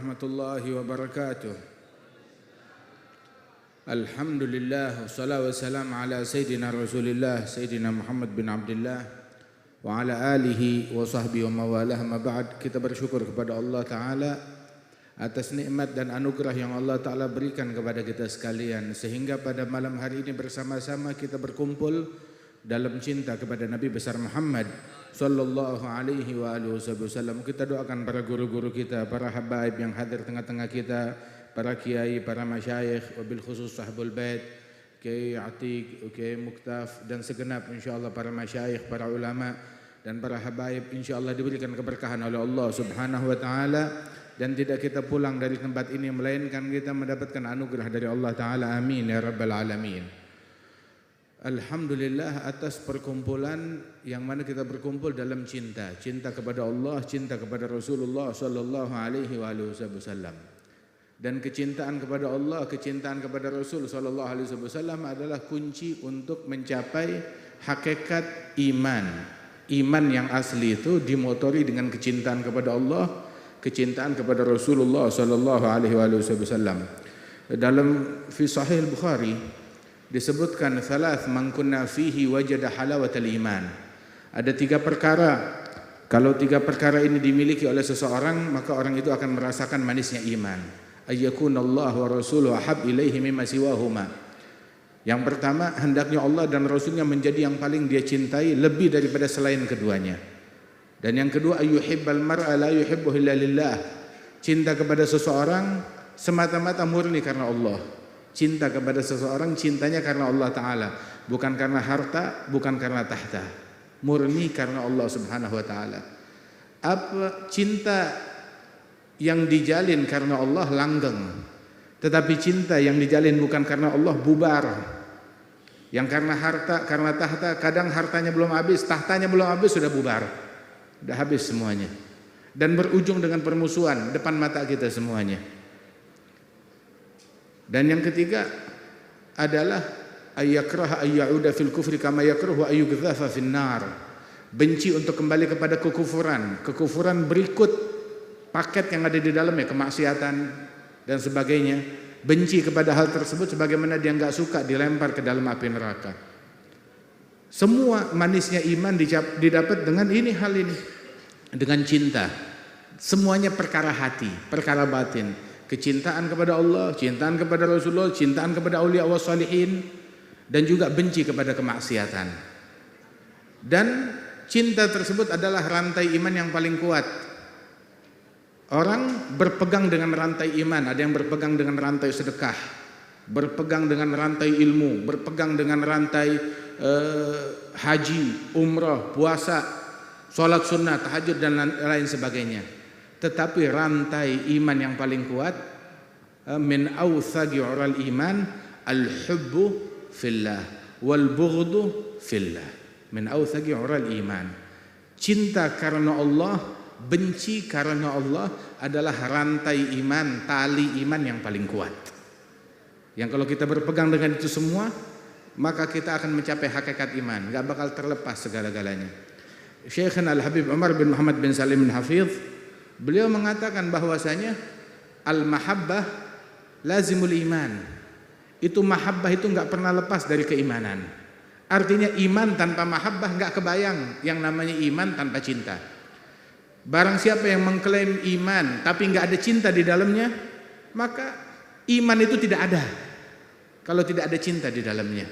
warahmatullahi wabarakatuh. Alhamdulillah wassalatu wassalamu ala sayyidina Rasulillah Sayyidina Muhammad bin Abdullah wa ala alihi wa sahbihi wa mawalah. Ma ba'd, kita bersyukur kepada Allah Ta'ala atas nikmat dan anugerah yang Allah Ta'ala berikan kepada kita sekalian, sehingga pada malam hari ini bersama-sama kita berkumpul dalam cinta kepada Nabi besar Muhammad sallallahu alaihi wa alihi wasallam. Kita doakan para guru-guru kita, para habaib yang hadir tengah-tengah kita, para kiai, para masyayikh, wabil khusus sahbul bait, Kiai Atiq, Kiai Muktaf, dan segenap insyaallah para masyayikh, para ulama dan para habaib insyaallah diberikan keberkahan oleh Allah Subhanahu wa taala, dan tidak kita pulang dari tempat ini melainkan kita mendapatkan anugerah dari Allah Ta'ala. Amin ya rabbal alamin. Alhamdulillah atas perkumpulan yang mana kita berkumpul dalam cinta kepada Allah, cinta kepada Rasulullah sallallahu alaihi wasallam. Dan kecintaan kepada Allah, kecintaan kepada Rasul sallallahu alaihi wasallam adalah kunci untuk mencapai hakikat iman. Iman yang asli itu dimotori dengan kecintaan kepada Allah, kecintaan kepada Rasulullah sallallahu alaihi wasallam. Dalam fi Sahih Bukhari disebutkan thalath man kunna fihi wajada halawatal iman. Ada 3 perkara, kalau 3 perkara ini dimiliki oleh seseorang maka orang itu akan merasakan manisnya iman. Ayyakunallahu wa rasuluhu ahab ilaihi mimma siwahuma. Yang pertama, hendaknya Allah dan Rasulnya menjadi yang paling dia cintai lebih daripada selain keduanya. Dan yang kedua, ayyuhibbal mar'a la yuhibbuhu illa lillah. Cinta kepada seseorang semata-mata murni karena Allah. Cinta kepada seseorang cintanya karena Allah Ta'ala, bukan karena harta, bukan karena tahta, murni karena Allah Subhanahu wa Ta'ala. Apa cinta yang dijalin karena Allah langgeng, tetapi cinta yang dijalin bukan karena Allah bubar. Yang karena harta, karena tahta, kadang hartanya belum habis, tahtanya belum habis sudah bubar, sudah habis semuanya, dan berujung dengan permusuhan depan mata kita semuanya. Dan yang ketiga adalah ayyakraha ayyauda fil kufri kama yakrahu ayyughzafa fin nar. Benci untuk kembali kepada kekufuran. Kekufuran berikut paket yang ada di dalamnya, kemaksiatan dan sebagainya. Benci kepada hal tersebut sebagaimana dia enggak suka dilempar ke dalam api neraka. Semua manisnya iman didapat dengan ini, hal ini, dengan cinta. Semuanya perkara hati, perkara batin. Kecintaan kepada Allah, cintaan kepada Rasulullah, cintaan kepada aulia wa salihin, dan juga benci kepada kemaksiatan. Dan cinta tersebut adalah rantai iman yang paling kuat. Orang berpegang dengan rantai iman, ada yang berpegang dengan rantai sedekah, berpegang dengan rantai ilmu, berpegang dengan rantai haji, umrah, puasa, sholat sunnah, tahajud dan lain sebagainya. Tetapi rantai iman yang paling kuat, min awthaqi ural iman al-hubbu fillah wal bughdu fillah. Min awthaqi ural iman. Cinta karena Allah, benci karena Allah adalah rantai iman, tali iman yang paling kuat. Yang kalau kita berpegang dengan itu semua, maka kita akan mencapai hakikat iman, enggak bakal terlepas segala-galanya. Syekhna Al-Habib Umar bin Muhammad bin Salim bin Hafidh, beliau mengatakan bahwasanya al-mahabbah lazimul iman. Itu mahabbah itu enggak pernah lepas dari keimanan. Artinya iman tanpa mahabbah enggak kebayang yang namanya iman tanpa cinta. Barang siapa yang mengklaim iman tapi enggak ada cinta di dalamnya, maka iman itu tidak ada kalau tidak ada cinta di dalamnya.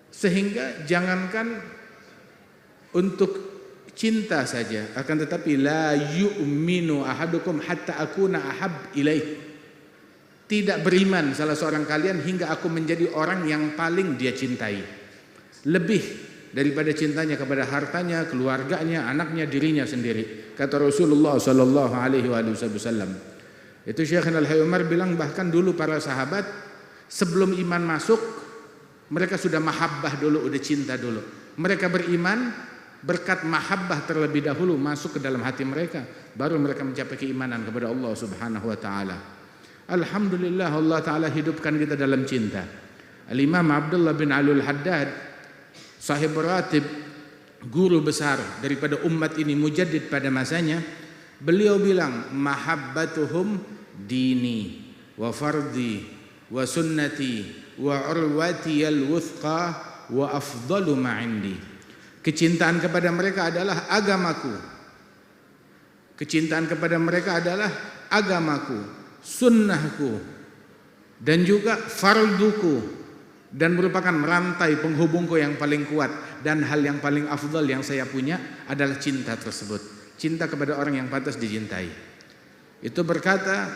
Sehingga jangankan untuk cinta saja, akan tetapi la yu'minu ahadukum hatta akuna ahab ilaih. Tidak beriman salah seorang kalian hingga aku menjadi orang yang paling dia cintai, lebih daripada cintanya kepada hartanya, keluarganya, anaknya, dirinya sendiri, kata Rasulullah sallallahu alaihi wasallam. Itu Syekhna Al-Hayy Umar bilang bahkan dulu para sahabat sebelum iman masuk mereka sudah mahabbah dulu, udah cinta dulu. Mereka beriman berkat mahabbah terlebih dahulu masuk ke dalam hati mereka, baru mereka mencapai keimanan kepada Allah Subhanahu wa taala. Alhamdulillah Allah Taala hidupkan kita dalam cinta. Al-Imam Abdullah bin Alul Haddad, sahib ratib, guru besar daripada umat ini, mujaddid pada masanya, Beliau bilang, mahabbatuhum dini wa fardi wa sunnati wa urwatiyal wuthqa wa afdalu ma indi. Kecintaan kepada mereka adalah agamaku. Kecintaan kepada mereka adalah agamaku, sunnahku, dan juga farduku, dan merupakan rantai penghubungku yang paling kuat, dan hal yang paling afdal yang saya punya adalah cinta tersebut, cinta kepada orang yang pantas dicintai. Itu berkata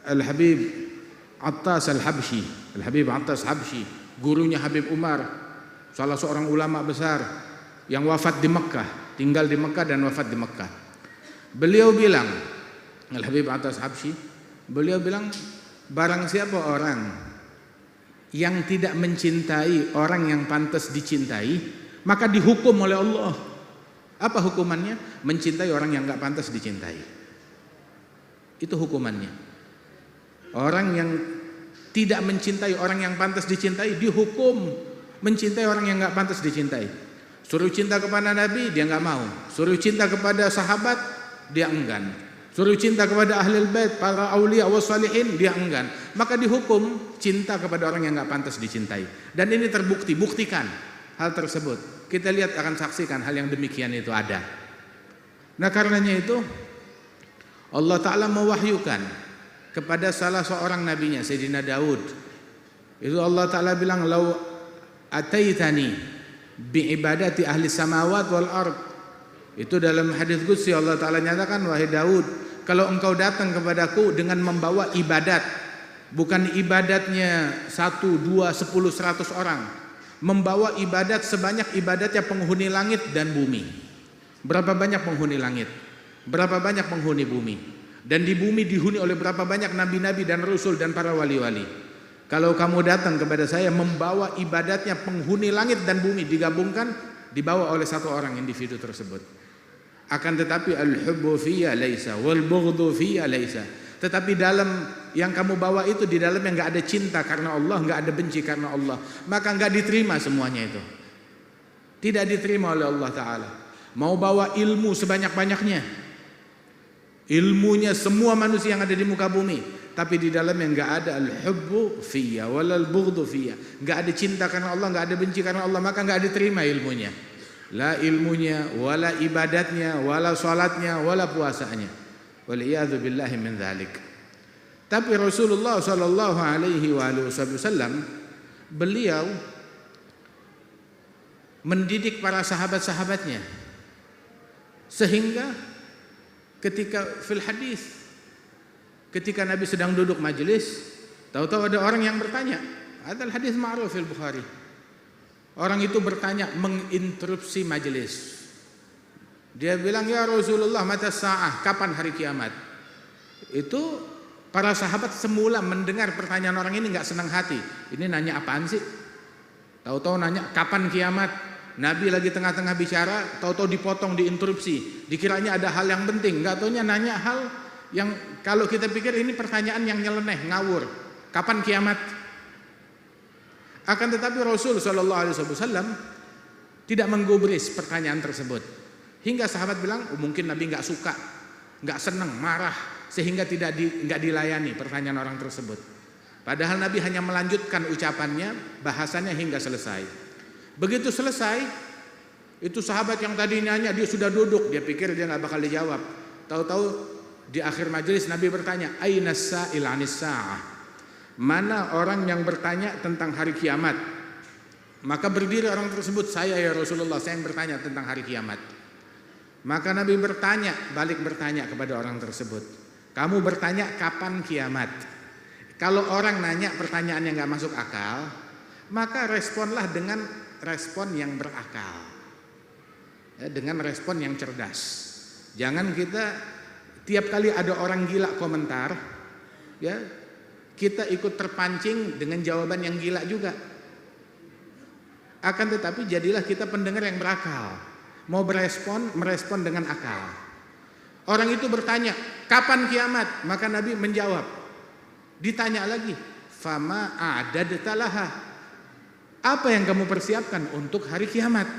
Al-Habib Attas Al-Habsyi, Al-Habib Attas Habsyi, gurunya Habib Umar, salah seorang ulama besar yang wafat di Mekah, tinggal di Mekah dan wafat di Mekah. Beliau bilang, Al-Habib Attas Habsyi, beliau bilang, barang siapa orang yang tidak mencintai orang yang pantas dicintai, maka dihukum oleh Allah. Apa hukumannya? Mencintai orang yang enggak pantas dicintai. Itu hukumannya. Orang yang tidak mencintai orang yang pantas dicintai dihukum mencintai orang yang enggak pantas dicintai. Suruh cinta kepada Nabi, dia enggak mau. Suruh cinta kepada sahabat, dia enggan. Suruh cinta kepada ahlul bait, para aulia wassalihin, dia enggan. Maka dihukum cinta kepada orang yang enggak pantas dicintai. Dan ini terbukti, buktikan hal tersebut. Kita lihat, akan saksikan hal yang demikian itu ada. Nah, karenanya itu Allah Ta'ala mewahyukan kepada salah seorang nabinya, Sayyidina Daud. Itu Allah Ta'ala bilang, "Lau ataitani biibadati ahli samawat wal ard." Itu dalam hadis qudsi Allah Ta'ala nyatakan, wahai Daud, kalau engkau datang kepadaku dengan membawa ibadat, bukan ibadatnya 1, 2, 10, 100 orang, membawa ibadat sebanyak ibadatnya penghuni langit dan bumi. Berapa banyak penghuni langit? Berapa banyak penghuni bumi? Dan di bumi dihuni oleh berapa banyak nabi-nabi dan rasul dan para wali-wali? Kalau kamu datang kepada saya membawa ibadatnya penghuni langit dan bumi digabungkan, dibawa oleh satu orang individu tersebut. Akan tetapi al-hubbu fiyya laisa wal bughdhu fiyya laisa. Tetapi dalam yang kamu bawa itu, di dalamnya enggak ada cinta karena Allah, enggak ada benci karena Allah, maka enggak diterima semuanya itu. Tidak diterima oleh Allah Ta'ala. Mau bawa ilmu sebanyak-banyaknya, ilmunya semua manusia yang ada di muka bumi, tapi di dalamnya enggak ada al-hubbu fiyya walal bughdhu fiyya, enggak ada cinta karena Allah, enggak ada benci karena Allah, maka enggak diterima ilmunya. La ilmunya, wala ibadatnya, wala salatnya, wala puasanya. Waliyadzu billahi min dzalik. Tapi Rasulullah sallallahu alaihi wasallam, beliau mendidik para sahabat-sahabatnya, sehingga ketika fil hadis, ketika Nabi sedang duduk majelis, tahu-tahu ada orang yang bertanya. Ada hadis ma'ruf fil Bukhari. Orang itu bertanya, menginterupsi majelis. Dia bilang, ya Rasulullah, mata sa'ah, kapan hari kiamat? Itu para sahabat semula mendengar pertanyaan orang ini enggak senang hati. Ini nanya apaan sih? Tahu-tahu nanya kapan kiamat? Nabi lagi tengah-tengah bicara, tahu-tahu dipotong, diinterupsi. Dikiranya ada hal yang penting, enggak taunya nanya hal yang kalau kita pikir ini pertanyaan yang nyeleneh, ngawur. Kapan kiamat? Akan tetapi Rasul sallallahu alaihi wasallam tidak menggubris pertanyaan tersebut. Hingga sahabat bilang, mungkin Nabi enggak suka, enggak senang, marah, sehingga enggak dilayani pertanyaan orang tersebut. Padahal Nabi hanya melanjutkan ucapannya, bahasannya hingga selesai. Begitu selesai, itu sahabat yang tadi nanya, dia sudah duduk, dia pikir dia enggak bakal dijawab. Tahu-tahu di akhir majelis Nabi bertanya, "Aina as-sa'il 'anis sa'ah?" Mana orang yang bertanya tentang hari kiamat? Maka berdiri orang tersebut, "Saya ya Rasulullah, saya yang bertanya tentang hari kiamat." Maka Nabi balik bertanya kepada orang tersebut, "Kamu bertanya kapan kiamat?" Kalau orang nanya pertanyaan yang enggak masuk akal, maka responlah dengan respon yang berakal, ya, dengan respon yang cerdas. Jangan kita tiap kali ada orang gila komentar, ya, kita ikut terpancing dengan jawaban yang gila juga. Akan tetapi jadilah kita pendengar yang berakal. Mau merespon dengan akal. Orang itu bertanya, kapan kiamat? Maka Nabi menjawab. Ditanya lagi, fama a'dadtalaha? Apa yang kamu persiapkan untuk hari kiamat?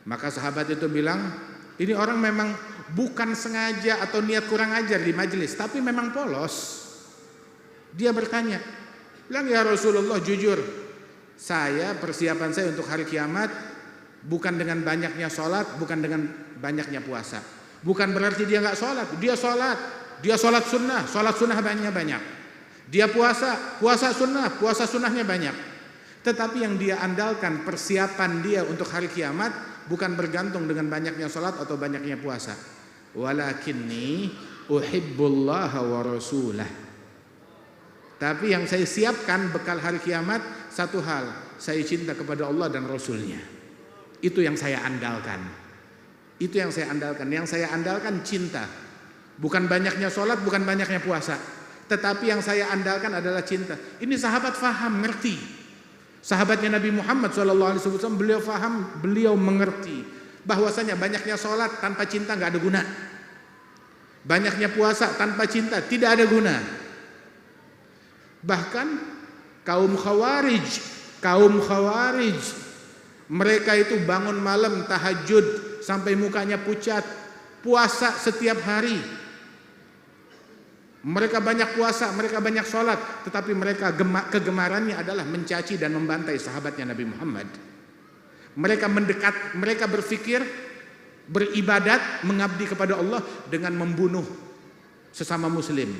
Maka sahabat itu bilang, ini orang memang bukan sengaja atau niat kurang ajar di majelis, tapi memang polos. Dia bertanya, bilang, ya Rasulullah, jujur, saya persiapan saya untuk hari kiamat bukan dengan banyaknya sholat, bukan dengan banyaknya puasa. Bukan berarti dia nggak sholat, dia sholat sunnah banyak. Dia puasa sunnahnya banyak. Tetapi yang dia andalkan persiapan dia untuk hari kiamat bukan bergantung dengan banyaknya sholat atau banyaknya puasa. Walakinni uhibbullaha wa rasulah. Tapi yang saya siapkan bekal hari kiamat satu hal, saya cinta kepada Allah dan Rasulnya. Itu yang saya andalkan. Yang saya andalkan cinta. Bukan banyaknya sholat, bukan banyaknya puasa. Tetapi yang saya andalkan adalah cinta. Ini sahabat faham, ngerti. Sahabatnya Nabi Muhammad SAW, beliau faham, beliau mengerti bahwasanya banyaknya sholat tanpa cinta nggak ada guna. Banyaknya puasa tanpa cinta tidak ada guna. Bahkan kaum khawarij, mereka itu bangun malam tahajud sampai mukanya pucat, puasa setiap hari. Mereka banyak puasa, mereka banyak sholat, tetapi mereka kegemarannya adalah mencaci dan membantai sahabatnya Nabi Muhammad. Mereka mendekat, mereka berpikir beribadat, mengabdi kepada Allah dengan membunuh sesama muslim,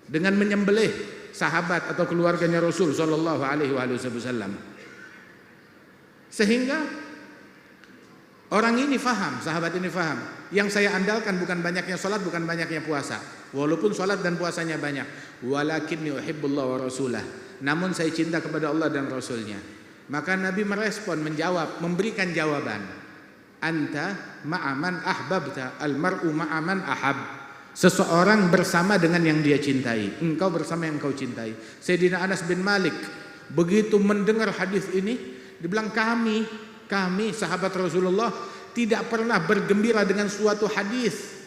dengan menyembelih sahabat atau keluarganya Rasul sallallahu alaihi wasallam. Sehingga orang ini faham, sahabat ini faham, yang saya andalkan bukan banyaknya sholat, bukan banyaknya puasa. Walaupun sholat dan puasanya banyak, walakinni uhibbullah wa rasulah. Namun saya cinta kepada Allah dan Rasulnya. Maka Nabi merespon, menjawab, memberikan jawaban. Anta ma'aman ahbabta, almar'u ma'aman ahab. Seseorang bersama dengan yang dia cintai. Engkau bersama yang engkau cintai. Sayyidina Anas bin Malik begitu mendengar hadis ini, dibilang kami sahabat Rasulullah tidak pernah bergembira dengan suatu hadis.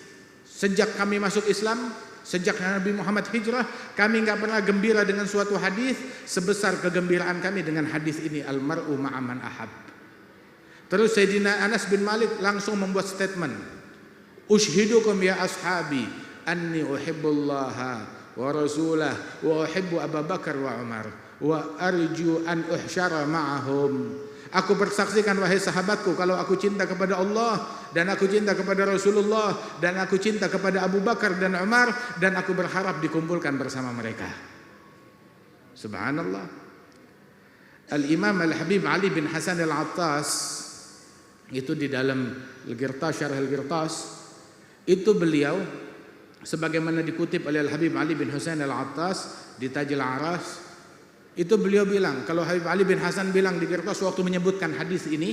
Sejak kami masuk Islam, sejak Nabi Muhammad hijrah, kami enggak pernah gembira dengan suatu hadis sebesar kegembiraan kami dengan hadis ini, almar'u ma'aman ahab. Terus Sayyidina Anas bin Malik langsung membuat statement, ushidukum ya ashabi anni uhibbullaha wa rasulah wa uhibbu Abu Bakar wa Umar wa arju an uhsyara ma'ahum. Aku bersaksikan wahai sahabatku kalau aku cinta kepada Allah dan aku cinta kepada Rasulullah dan aku cinta kepada Abu Bakar dan Umar dan aku berharap dikumpulkan bersama mereka. Subhanallah. Al-Imam Al-Habib Ali bin Hasan Al-Attas itu di dalam Al-Qirtas, Syarah Al-Qirtas, itu beliau sebagaimana dikutip oleh Al-Habib Ali bin Hasan Al-Attas di Tajil Aras, itu beliau bilang, kalau Habib Ali bin Hasan bilang di Qirtas waktu menyebutkan hadis ini,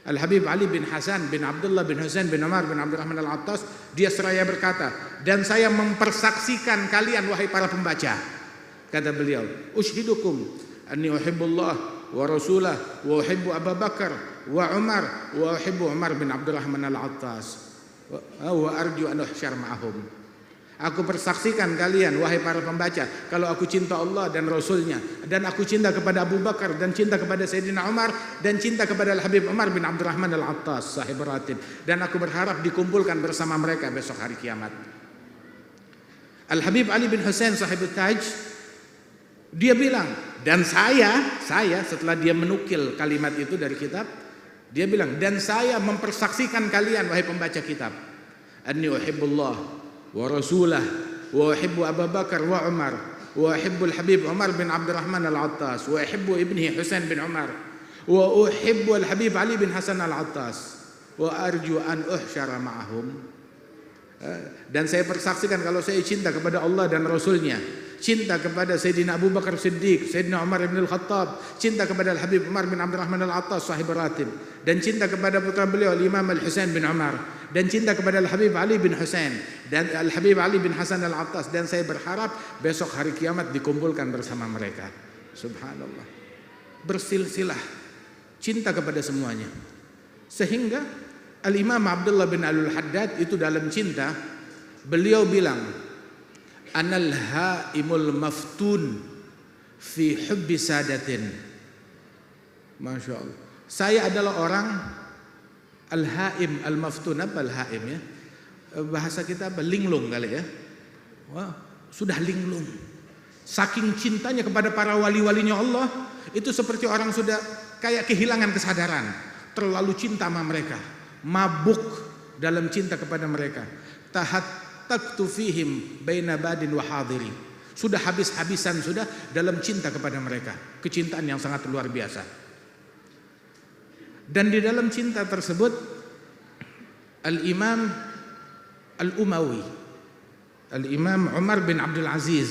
Al-Habib Ali bin Hasan bin Abdullah bin Husain bin Umar bin Abdurrahman Al-Attas, dia seraya berkata, dan saya mempersaksikan kalian wahai para pembaca, kata beliau, ushidukum anni uhibbullah wa rasulah wa uhibbu Abu Bakar wa Umar wa uhibbu Umar bin Abdurrahman Al-Attas wa arju an uhsyar ma'ahum. Aku persaksikan kalian wahai para pembaca kalau aku cinta Allah dan Rasulnya, dan aku cinta kepada Abu Bakar dan cinta kepada Sayyidina Umar dan cinta kepada Al-Habib Umar bin Abdurrahman Al-Attas sahib ratib, dan aku berharap dikumpulkan bersama mereka besok hari kiamat. Al-Habib Ali bin Husain sahib Taj, dia bilang, dan saya setelah dia menukil kalimat itu dari kitab, dia bilang, dan saya mempersaksikan kalian wahai pembaca kitab, anni uhibbullah wa rasulah wa uhibbu Abu Bakar wa Umar wa uhibbu Al-Habib Umar bin Abdurrahman Al-Attas wa uhibbu ibnihi Husain bin Umar wa uhibbu Al-Habib Ali bin Hasan Al-Attas wa arju an uhsyara ma'ahum. Dan saya persaksikan kalau saya cinta kepada Allah dan Rasulnya, cinta kepada Sayyidina Abu Bakar Siddiq, Sayyidina Umar bin Al-Khattab, cinta kepada Al-Habib Umar bin Abdurrahman Al-Attas sahib ratib, dan cinta kepada putra beliau Al-Imam Al-Husain bin Umar, dan cinta kepada Al-Habib Ali bin Husain dan Al-Habib Ali bin Hasan Al-Attas, dan saya berharap besok hari kiamat dikumpulkan bersama mereka. Subhanallah. Bersilsilah cinta kepada semuanya. Sehingga Al-Imam Abdullah bin Al-Haddad itu dalam cinta, beliau bilang, anal haimul maftun fi hubbi sadatin. Masya Allah. Saya adalah orang Al-Haim, Al-Maftun, apa Al-Haim ya? Bahasa kita apa? Linglung kali ya. Wah, sudah linglung. Saking cintanya kepada para wali-walinya Allah, itu seperti orang sudah kayak kehilangan kesadaran. Terlalu cinta sama mereka, mabuk dalam cinta kepada mereka. Tahattaktu fihim baina badin wa hadiri. Sudah habis-habisan sudah dalam cinta kepada mereka. Kecintaan yang sangat luar biasa. Dan di dalam cinta tersebut Al-Imam Al-Umawi, Al-Imam Umar bin Abdul Aziz,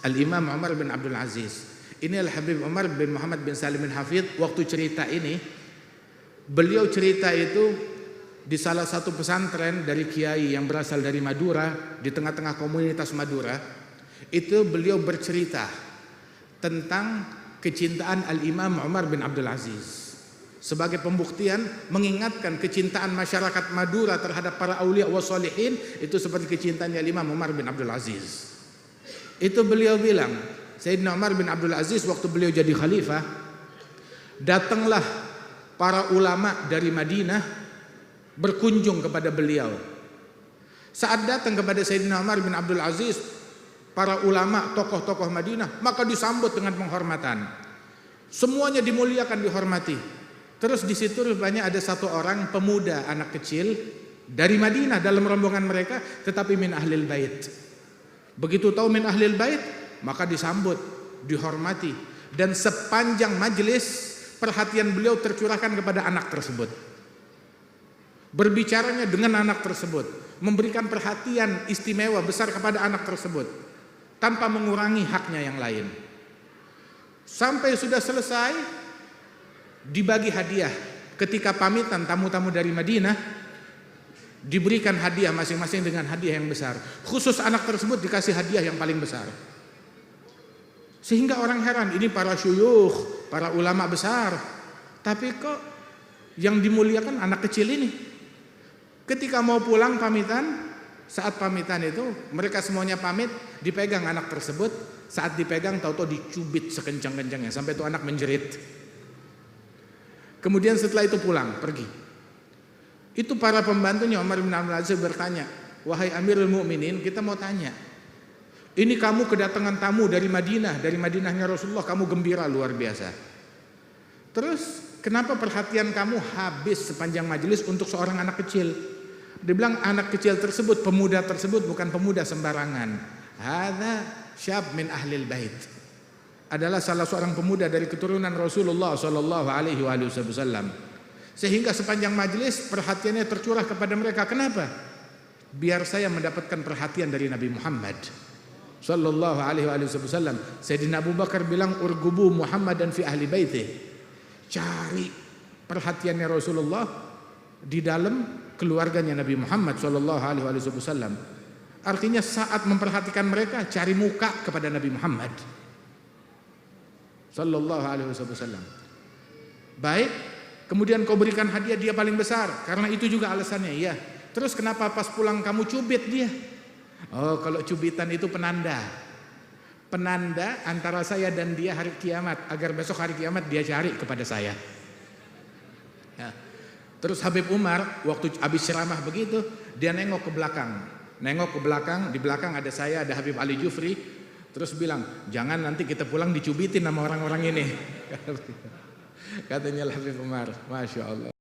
Al-Imam Umar bin Abdul Aziz, ini Al-Habib Umar bin Muhammad bin Salim bin Hafidh. Waktu cerita ini, beliau cerita itu di salah satu pesantren dari kiai yang berasal dari Madura, di tengah-tengah komunitas Madura. Itu beliau bercerita tentang kecintaan Al-Imam Umar bin Abdul Aziz. Sebagai pembuktian, mengingatkan kecintaan masyarakat Madura terhadap para aulia wa sholihin, itu seperti kecintaannya Imam Umar bin Abdul Aziz. Itu beliau bilang, Sayyidina Umar bin Abdul Aziz waktu beliau jadi khalifah, datanglah para ulama dari Madinah berkunjung kepada beliau. Saat datang kepada Sayyidina Umar bin Abdul Aziz, para ulama, tokoh-tokoh Madinah, maka disambut dengan penghormatan. Semuanya dimuliakan, dihormati. Terus di situ rupanya ada satu orang pemuda, anak kecil dari Madinah dalam rombongan mereka, tetapi min ahlil bait. Begitu tahu min ahlil bait, maka disambut, dihormati, dan sepanjang majelis perhatian beliau tercurahkan kepada anak tersebut. Berbicaranya dengan anak tersebut, memberikan perhatian istimewa besar kepada anak tersebut tanpa mengurangi haknya yang lain. Sampai sudah selesai, dibagi hadiah. Ketika pamitan tamu-tamu dari Madinah, diberikan hadiah masing-masing dengan hadiah yang besar. Khusus anak tersebut dikasih hadiah yang paling besar. Sehingga orang heran, ini para syuyukh, para ulama besar, tapi kok yang dimuliakan anak kecil ini. Ketika mau pulang pamitan, saat pamitan itu mereka semuanya pamit, dipegang anak tersebut. Saat dipegang tahu-tahu dicubit sekencang-kencangnya sampai itu anak menjerit. Kemudian setelah itu pulang, pergi. Itu para pembantunya Umar bin Abdul Aziz bertanya, wahai Amirul Mukminin, kita mau tanya, ini kamu kedatangan tamu dari Madinah, dari Madinahnya Rasulullah, kamu gembira luar biasa. Terus kenapa perhatian kamu habis sepanjang majelis untuk seorang anak kecil? Dia bilang anak kecil tersebut, pemuda tersebut bukan pemuda sembarangan. Hadza syab min ahlil bait. Adalah salah seorang pemuda dari keturunan Rasulullah sallallahu alaihi wasallam. Sehingga sepanjang majelis perhatiannya tercurah kepada mereka. Kenapa? Biar saya mendapatkan perhatian dari Nabi Muhammad sallallahu alaihi wasallam. Sayyidina Abu Bakar bilang urgubu Muhammadan fi ahli baitih. Cari perhatiannya Rasulullah di dalam keluarganya Nabi Muhammad sallallahu alaihi wasallam. Artinya saat memperhatikan mereka, cari muka kepada Nabi Muhammad sallallahu alaihi wasallam. Baik, kemudian kau berikan hadiah dia paling besar, karena itu juga alasannya. Ya. Terus kenapa pas pulang kamu cubit dia? Oh, kalau cubitan itu penanda. Penanda antara saya dan dia hari kiamat, agar besok hari kiamat dia cari kepada saya. Ya. Terus Habib Umar waktu habis ceramah begitu, dia nengok ke belakang. Nengok ke belakang, di belakang ada saya, ada Habib Ali Jufri. Terus bilang, jangan nanti kita pulang dicubitin sama orang-orang ini. Katanya Habib Umar, Masya Allah.